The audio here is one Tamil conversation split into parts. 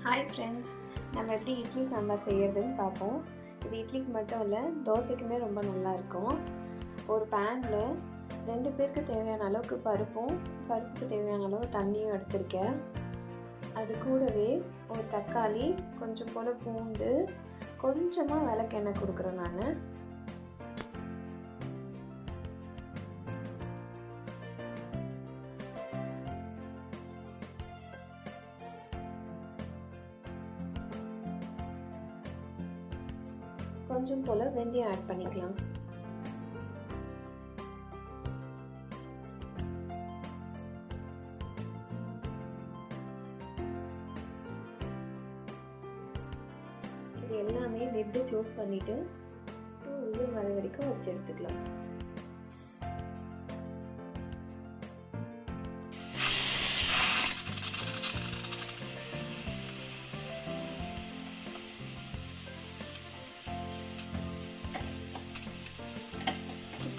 ஹாய் ஃப்ரெண்ட்ஸ், நம்ம எப்படி இட்லி சாம்பார் செய்கிறதுன்னு பார்ப்போம். இது இட்லிக்கு மட்டும் இல்லை, தோசைக்குமே ரொம்ப நல்லாயிருக்கும். ஒரு பேனில் 2 பேருக்கு தேவையான அளவுக்கு பருப்புக்கு தேவையான அளவு தண்ணியும் எடுத்திருக்கேன். அது கூடவே ஒரு தக்காளி, கொஞ்சம் போல் பூண்டு, கொஞ்சமாக விளக்கெண்ணெய் கொடுக்குறேன் நான். கொஞ்சம் போல் வெந்தயம் ஆட் பண்ணிக்கலாம். இது எல்லாமே லிட்டு க்ளோஸ் பண்ணிவிட்டு 2 விசில் வர வரைக்கும் வச்சு எடுத்துக்கலாம்.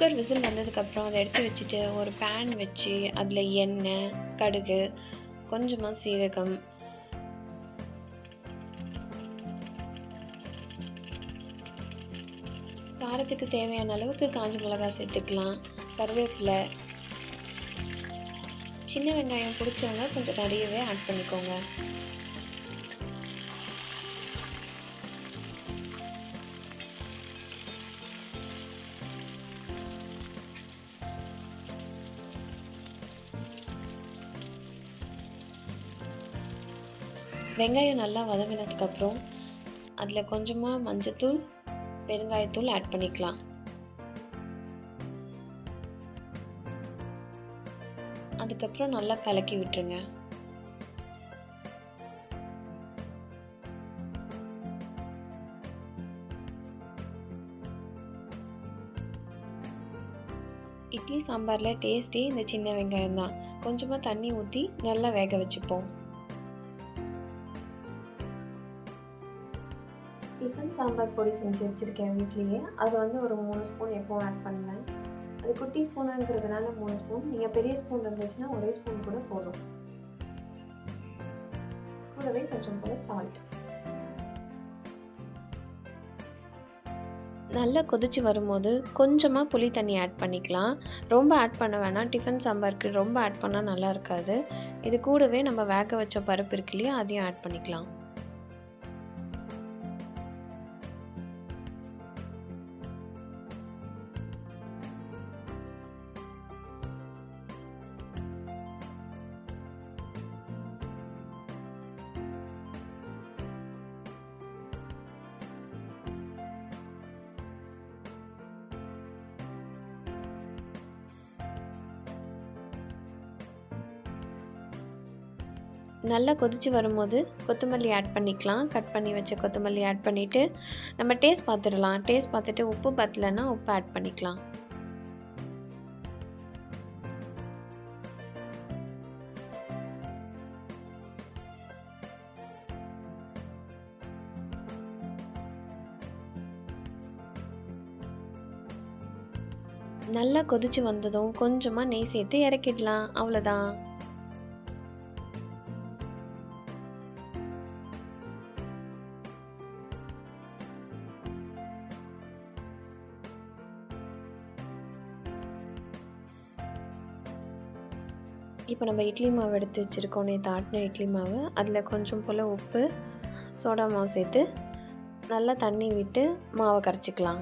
குக்கர் விசில் வந்ததுக்கப்புறம் அதை எடுத்து வச்சுட்டு ஒரு பேன் வச்சு அதில் எண்ணெய், கடுகு, கொஞ்சமாக சீரகம், காரத்துக்கு தேவையான அளவுக்கு காஞ்ச மிளகாய் சேர்த்துக்கலாம், கருவேப்பிலை, சின்ன வெங்காயம் பிடிச்சவங்க கொஞ்சம் நிறையவே ஆட் பண்ணிக்கோங்க. வெங்காயம் நல்லா வதங்கினதுக்கப்புறம் அதில் கொஞ்சமாக மஞ்சத்தூள், பெருங்காயத்தூள் ஆட் பண்ணிக்கலாம். அதுக்கப்புறம் நல்லா கலக்கி விட்டுருங்க. இட்லி சாம்பாரில் டேஸ்ட்டே இந்த சின்ன வெங்காயம் தான். கொஞ்சமாக தண்ணி ஊற்றி நல்லா வேக வச்சுப்போம். டிஃபன் சாம்பார் பொடி செஞ்சு வச்சுருக்கேன் வீட்லேயே. அது ஒரு 3 ஸ்பூன் எப்போவும் ஆட் பண்ணுவேன். அது குட்டி ஸ்பூனுங்கிறதுனால 3 ஸ்பூன். நீங்கள் பெரிய ஸ்பூன் இருந்துச்சுன்னா 1 ஸ்பூன் கூட போதும். கூடவே கொஞ்சம் போல் சால்ட். நல்லா கொதிச்சு வரும்போது கொஞ்சமாக புளி தண்ணி ஆட் பண்ணிக்கலாம். ரொம்ப ஆட் பண்ண வேணாம். டிஃபன் சாம்பாருக்கு ரொம்ப ஆட் பண்ணால் நல்லா இருக்காது. இது கூடவே நம்ம வேக வச்ச பருப்பு இருக்கு இல்லையா, அதையும் ஆட் பண்ணிக்கலாம். நல்லா கொதிச்சு வரும்போது கொத்தமல்லி ஆட் பண்ணிக்கலாம். கட் பண்ணி வச்ச கொத்தமல்லி ஆட் பண்ணிவிட்டு நம்ம டேஸ்ட் பார்த்துடலாம். டேஸ்ட் பார்த்துட்டு உப்பு பத்தலைன்னா உப்பு ஆட் பண்ணிக்கலாம். நல்லா கொதிச்சு வந்ததும் கொஞ்சமாக நெய் சேர்த்து இறக்கிடலாம். அவ்வளோதான். இப்போ நம்ம இட்லி மாவு எடுத்து வச்சுருக்கோம், நேற்று ஆட்டின இட்லி மாவு. அதில் கொஞ்சம் போல் உப்பு, சோடா மாவு சேர்த்து நல்லா தண்ணி விட்டு மாவை கரைச்சிக்கலாம்.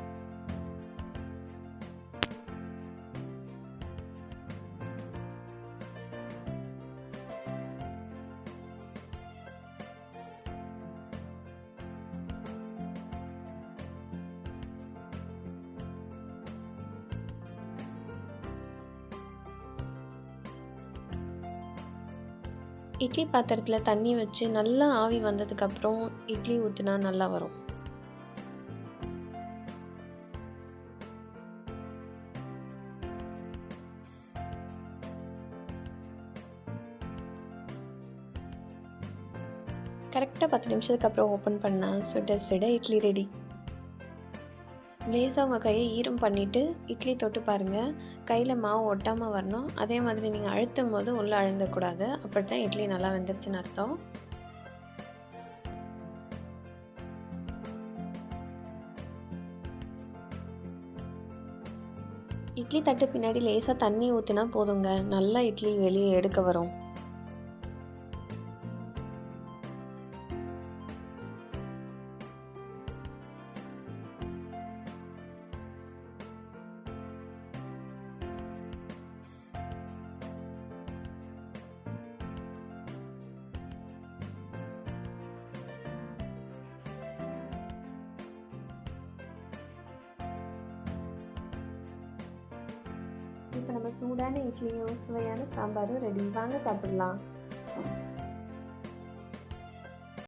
இட்லி பாத்திரத்தில் தண்ணி வச்சு நல்லா ஆவி வந்ததுக்கப்புறம் இட்லி ஊற்றினா நல்லா வரும். கரெக்டாக 10 நிமிஷத்துக்கு அப்புறம் ஓப்பன் பண்ணால் சுட சுட இட்லி ரெடி. லேசாக உங்கள் கையை ஈரம் பண்ணிவிட்டு இட்லி தொட்டு பாருங்கள். கையில் மாவு ஒட்டாமல் வரணும். அதே மாதிரி நீங்கள் அழுத்தும் போது உள்ளே அழுந்தக்கூடாது. அப்படி தான் இட்லி நல்லா வெந்துருச்சுன்னு அர்த்தம். இட்லி தட்டு பின்னாடி லேசாக தண்ணி ஊற்றினா போதுங்க, நல்லா இட்லி வெளியே எடுக்க வரும். இப்போ நம்ம சூடான இட்லியும் சுவையான சாம்பாரும் ரெடி. வாங்க சாப்பிடலாம்.